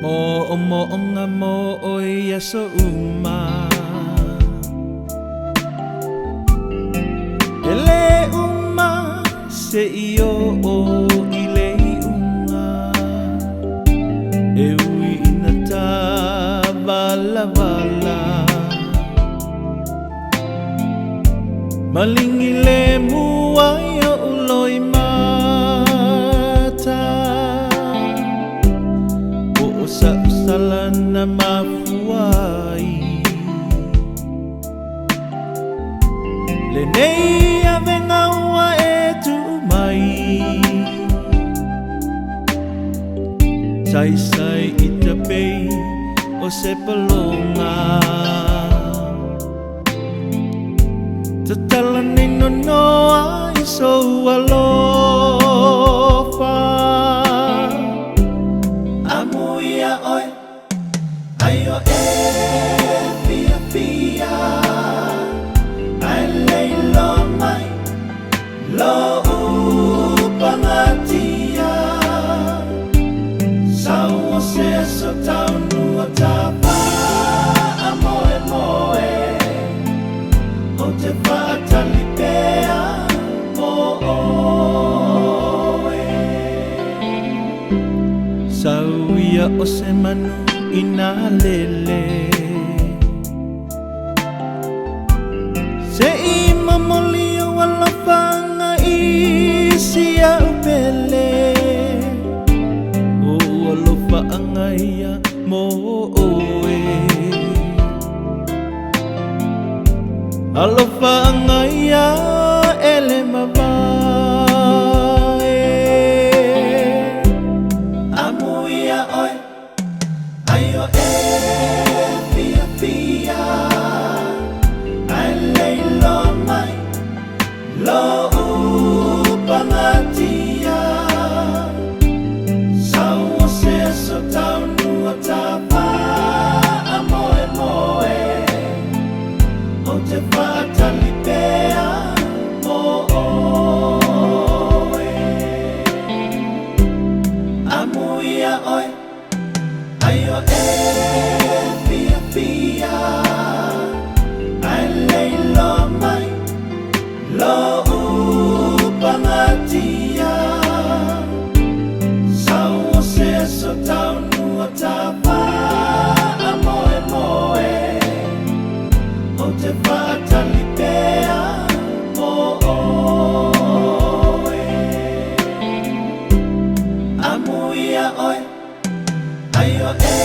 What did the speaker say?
Mo nga mo oy aso uma ele uma se iyo o ile unga e ui inata bala bala malingile mua yo uloi mata usa-usalan na mafuai lenei avengaua e tu'umai sai-sai i te pei o se palonga tatalani no noa i sou alofa amuia oi aio e fia fia ai lei lo mai lo upangatia sau o se so tau nua tapa amoe moe o te whaatali pea mo oe sau ia o se manu ina lele se i mamoli o alawhanga i sia upele o alawhanga ia mo oe alawhanga ia ele mawae amuia oi aio e fia fia ai lei lo mai lo upangatia sau o se so tau nua tapa amoe moe o te whaatali pea mo oe amuia oi aio e fia fia ai lei lo mai lo upangatia sau o se so tau nua tapa amoe moe o te whaatali pea mo oe amuia oi aio e